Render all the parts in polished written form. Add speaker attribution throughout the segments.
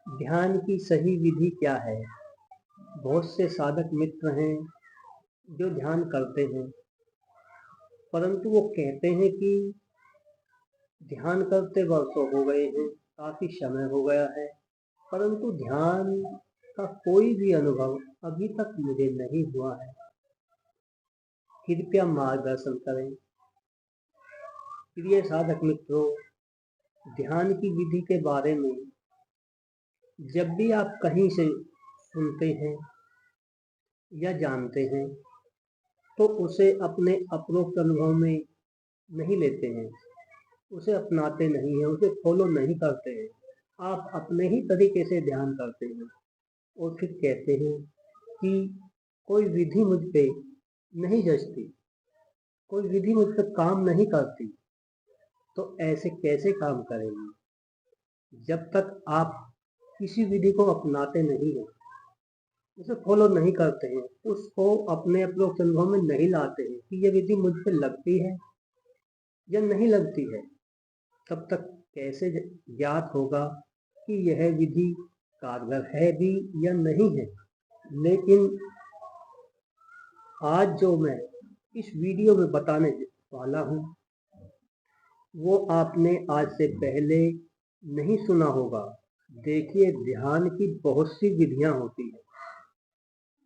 Speaker 1: ध्यान की सही विधि क्या है? बहुत से साधक मित्र हैं जो ध्यान करते हैं, परंतु वो कहते हैं कि ध्यान करते वर्षों हो गए हैं, काफी समय हो गया है, परंतु ध्यान का कोई भी अनुभव अभी तक मुझे नहीं हुआ है। कृपया मार्गदर्शन करें। प्रिय साधक मित्रों, ध्यान की विधि के बारे में जब भी आप कहीं से सुनते हैं या जानते हैं तो उसे अपने अपरोक्त अनुभव में नहीं लेते हैं, उसे अपनाते नहीं हैं, उसे फॉलो नहीं करते हैं। आप अपने ही तरीके से ध्यान करते हैं और फिर कहते हैं कि कोई विधि मुझ पे नहीं जचती, कोई विधि मुझ पे काम नहीं करती। तो ऐसे कैसे काम करेगी? जब तक आप किसी विधि को अपनाते नहीं हैं, उसे फॉलो नहीं करते हैं, उसको अपने अपरोक्त अनुभव में नहीं लाते हैं कि ये विधि मुझ पे लगती है या नहीं लगती है, तब तक कैसे ज्ञात होगा कि यह विधि कारगर है भी या नहीं है। लेकिन आज जो मैं इस वीडियो में बताने वाला हूँ वो आपने आज से पहले नहीं सुना होगा। देखिए, ध्यान की बहुत सी विधियां होती हैं,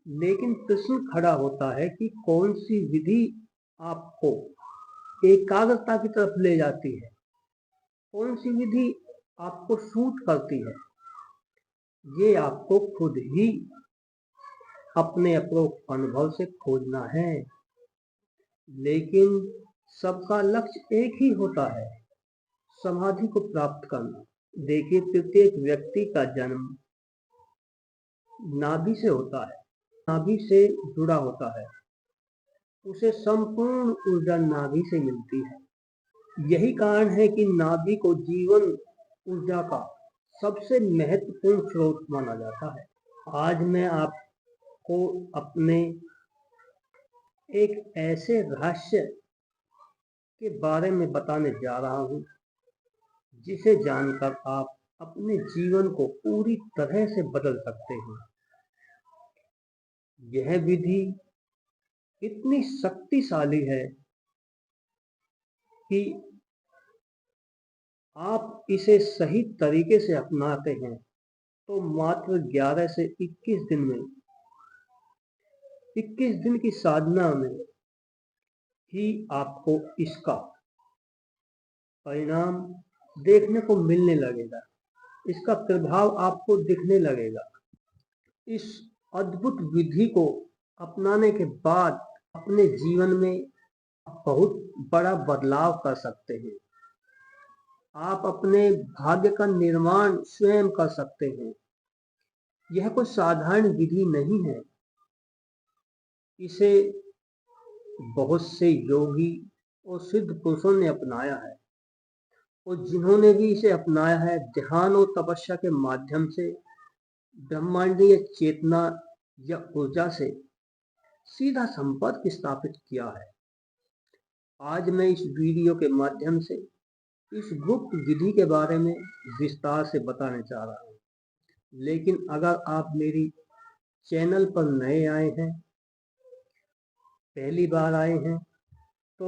Speaker 1: लेकिन प्रश्न खड़ा होता है कि कौन सी विधि आपको एकाग्रता की तरफ ले जाती है, कौन सी विधि आपको सूट करती है। ये आपको खुद ही अपने अपरोक्त अनुभव से खोजना है। लेकिन सबका लक्ष्य एक ही होता है, समाधि को प्राप्त करना। देखिए, प्रत्येक व्यक्ति का जन्म नाभि से होता है, नाभि से जुड़ा होता है, उसे संपूर्ण ऊर्जा नाभि से मिलती है। यही कारण है कि नाभि को जीवन ऊर्जा का सबसे महत्वपूर्ण स्रोत माना जाता है। आज मैं आपको अपने एक ऐसे रहस्य के बारे में बताने जा रहा हूँ जिसे जानकर आप अपने जीवन को पूरी तरह से बदल सकते हैं। यह विधि इतनी शक्तिशाली है कि आप इसे सही तरीके से अपनाते हैं तो मात्र 11 से 21 दिन में, 21 दिन की साधना में ही आपको इसका परिणाम देखने को मिलने लगेगा, इसका प्रभाव आपको दिखने लगेगा। इस अद्भुत विधि को अपनाने के बाद अपने जीवन में बहुत बड़ा बदलाव कर सकते हैं। आप अपने भाग्य का निर्माण स्वयं कर सकते हैं। यह कोई साधारण विधि नहीं है। इसे बहुत से योगी और सिद्ध पुरुषों ने अपनाया है, और जिन्होंने भी इसे अपनाया है, ध्यान और तपस्या के माध्यम से ब्रह्मांडीय चेतना या ऊर्जा से सीधा संपर्क स्थापित किया है। आज मैं इस वीडियो के माध्यम से इस गुप्त विधि के बारे में विस्तार से बताने जा रहा हूँ। लेकिन अगर आप मेरी चैनल पर नए आए हैं, पहली बार आए हैं, तो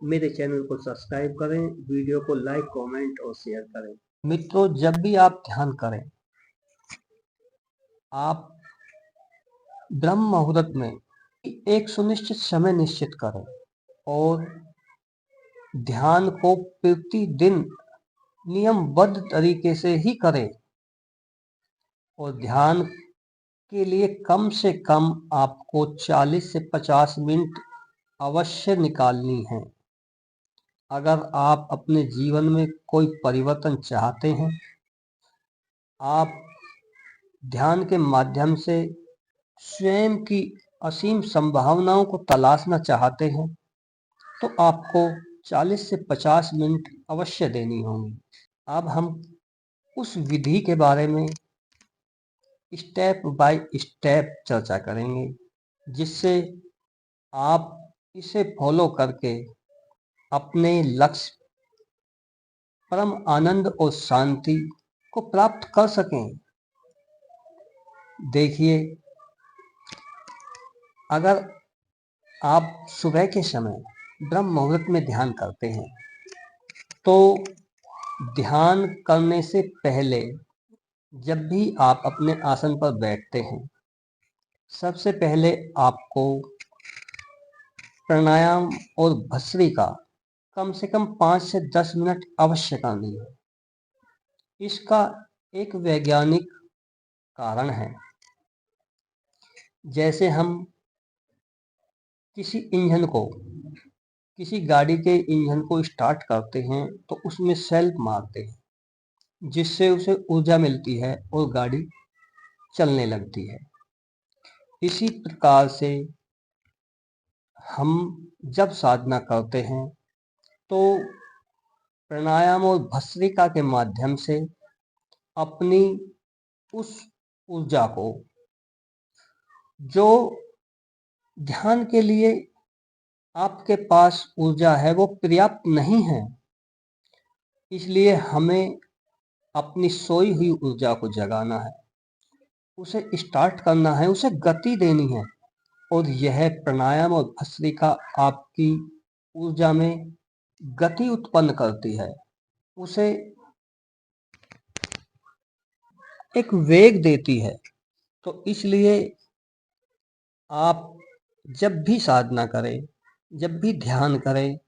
Speaker 1: मेरे चैनल को सब्सक्राइब करें, वीडियो को लाइक, कमेंट और शेयर करें। मित्रों, जब भी आप ध्यान करें, आप ब्रह्म मुहूर्त में एक सुनिश्चित समय निश्चित करें और ध्यान को प्रतिदिन नियमबद्ध तरीके से ही करें। और ध्यान के लिए कम से कम आपको 40 से 50 मिनट अवश्य निकालनी है। अगर आप अपने जीवन में कोई परिवर्तन चाहते हैं, आप ध्यान के माध्यम से स्वयं की असीम संभावनाओं को तलाशना चाहते हैं, तो आपको 40 से 50 मिनट अवश्य देनी होंगी। अब हम उस विधि के बारे में स्टेप बाय स्टेप चर्चा करेंगे, जिससे आप इसे फॉलो करके अपने लक्ष्य परम आनंद और शांति को प्राप्त कर सकें। देखिए, अगर आप सुबह के समय ब्रह्म मुहूर्त में ध्यान करते हैं तो ध्यान करने से पहले जब भी आप अपने आसन पर बैठते हैं, सबसे पहले आपको प्राणायाम और भस्त्रिका कम से कम 5 से 10 मिनट अवश्य करनी है। इसका एक वैज्ञानिक कारण है। जैसे हम किसी गाड़ी के इंजन को स्टार्ट करते हैं तो उसमें सेल्फ मारते हैं, जिससे उसे ऊर्जा मिलती है और गाड़ी चलने लगती है। इसी प्रकार से हम जब साधना करते हैं तो प्राणायाम और भस्त्रिका के माध्यम से अपनी उस ऊर्जा को, जो ध्यान के लिए आपके पास ऊर्जा है वो पर्याप्त नहीं है, इसलिए हमें अपनी सोई हुई ऊर्जा को जगाना है, उसे स्टार्ट करना है, उसे गति देनी है। और यह प्राणायाम और भस्त्रिका आपकी ऊर्जा में गति उत्पन्न करती है, उसे एक वेग देती है। तो इसलिए आप जब भी साधना करें, जब भी ध्यान करें,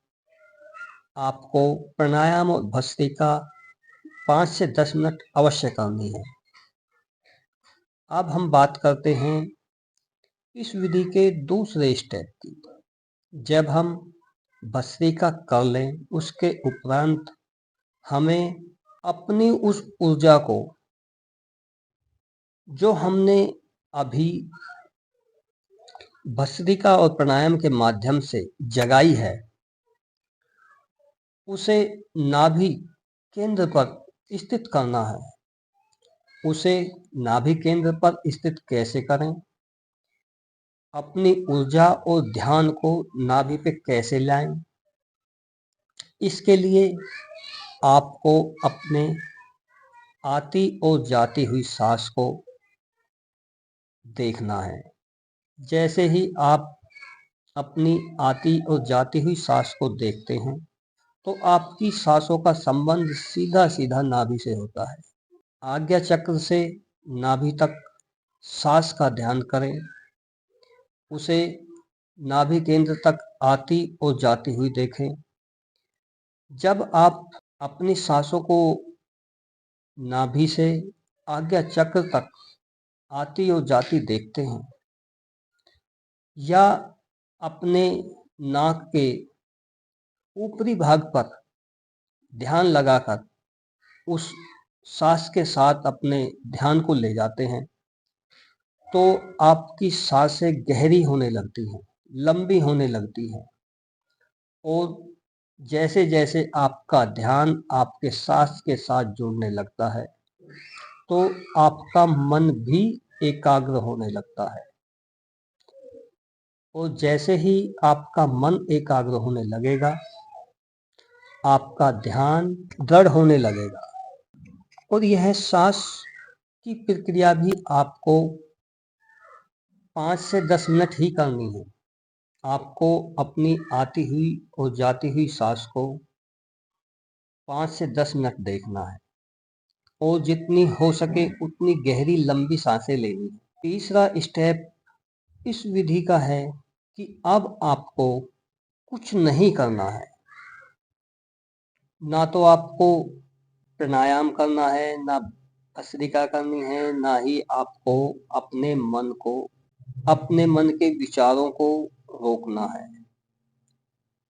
Speaker 1: आपको प्राणायाम और भस्त्रिका 5 से 10 मिनट अवश्य करनी है। अब हम बात करते हैं इस विधि के दूसरे स्टेप की। जब हम भस्त्रिका कर लें, उसके उपरांत हमें अपनी उस ऊर्जा को, जो हमने अभी भस्त्रिका और प्राणायाम के माध्यम से जगाई है, उसे नाभि केंद्र पर स्थित करना है। उसे नाभि केंद्र पर स्थित कैसे करें, अपनी ऊर्जा और ध्यान को नाभि पे कैसे लाएं, इसके लिए आपको अपने आती और जाती हुई सांस को देखना है। जैसे ही आप अपनी आती और जाती हुई सांस को देखते हैं तो आपकी सांसों का संबंध सीधा सीधा नाभि से होता है। आज्ञा चक्र से नाभि तक सांस का ध्यान करें, उसे नाभि केंद्र तक आती और जाती हुई देखें। जब आप अपनी सांसों को नाभि से आज्ञा चक्र तक आती और जाती देखते हैं, या अपने नाक के ऊपरी भाग पर ध्यान लगाकर उस सांस के साथ अपने ध्यान को ले जाते हैं, तो आपकी सांसें गहरी होने लगती हैं, लंबी होने लगती हैं। और जैसे जैसे आपका ध्यान आपके सांस के साथ जुड़ने लगता है तो आपका मन भी एकाग्र होने लगता है। और जैसे ही आपका मन एकाग्र होने लगेगा, आपका ध्यान दृढ़ होने लगेगा। और यह सांस की प्रक्रिया भी आपको 5 से 10 मिनट ही करनी है। आपको अपनी आती हुई और जाती हुई सांस को 5 से 10 मिनट देखना है और जितनी हो सके उतनी गहरी लंबी सांसें लेनी है। तीसरा स्टेप इस विधि का है कि अब आपको कुछ नहीं करना है। ना तो आपको प्राणायाम करना है, ना भस्त्रिका करनी है, ना ही आपको अपने मन के विचारों को रोकना है।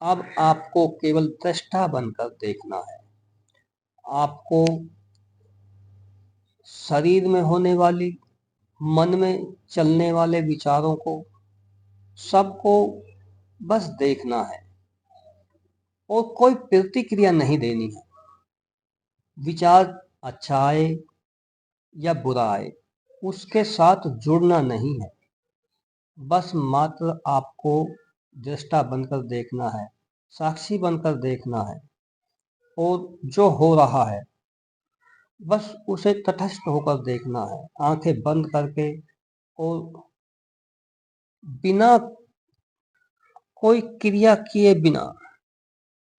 Speaker 1: अब आपको केवल दृष्टा बनकर देखना है। आपको शरीर में होने वाली, मन में चलने वाले विचारों को, सबको बस देखना है और कोई प्रतिक्रिया नहीं देनी है। विचार अच्छा आए या बुरा आए, उसके साथ जुड़ना नहीं है। बस मात्र आपको दृष्टा बनकर देखना है, साक्षी बनकर देखना है। और जो हो रहा है बस उसे तटस्थ होकर देखना है, आंखें बंद करके, और बिना कोई क्रिया किए बिना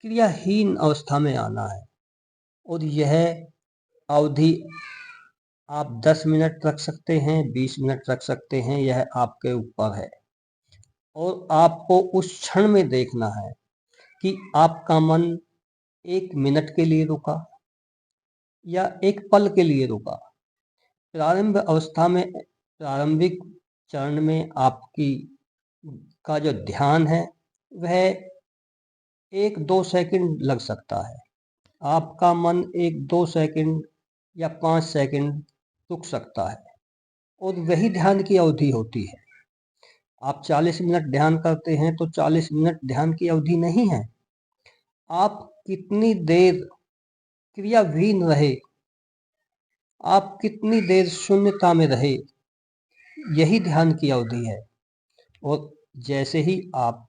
Speaker 1: क्रियाहीन अवस्था में आना है। और यह अवधि आप 10 मिनट रख सकते हैं, 20 मिनट रख सकते हैं, यह आपके ऊपर है। और आपको उस क्षण में देखना है कि आपका मन 1 मिनट के लिए रुका या 1 पल के लिए रुका। प्रारंभ अवस्था में, प्रारंभिक चरण में आपकी का जो ध्यान है वह 1-2 सेकंड लग सकता है। आपका मन 1-2 सेकंड या 5 सेकंड रुक सकता है, और वही ध्यान की अवधि होती है। आप 40 मिनट ध्यान करते हैं तो 40 मिनट ध्यान की अवधि नहीं है। आप कितनी देर क्रियाहीन रहे, आप कितनी देर शून्यता में रहे, यही ध्यान की अवधि है। और जैसे ही आप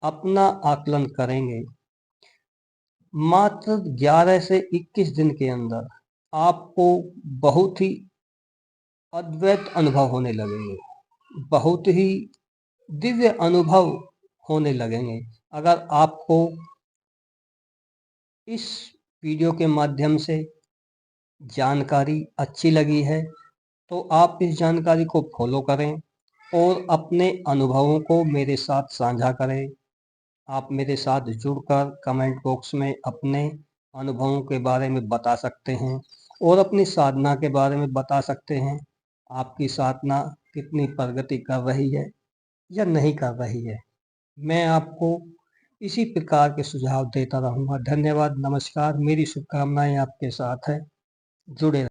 Speaker 1: अपना आकलन करेंगे, मात्र 11 से 21 दिन के अंदर आपको बहुत ही अद्वैत अनुभव होने लगेंगे, बहुत ही दिव्य अनुभव होने लगेंगे। अगर आपको इस वीडियो के माध्यम से जानकारी अच्छी लगी है तो आप इस जानकारी को फॉलो करें और अपने अनुभवों को मेरे साथ साझा करें। आप मेरे साथ जुड़कर कमेंट बॉक्स में अपने अनुभवों के बारे में बता सकते हैं और अपनी साधना के बारे में बता सकते हैं। आपकी साधना कितनी प्रगति कर रही है या नहीं कर रही है। मैं आपको इसी प्रकार के सुझाव देता रहूँगा। धन्यवाद, नमस्कार। मेरी शुभकामनाएं आपके साथ है। जुड़े रहें।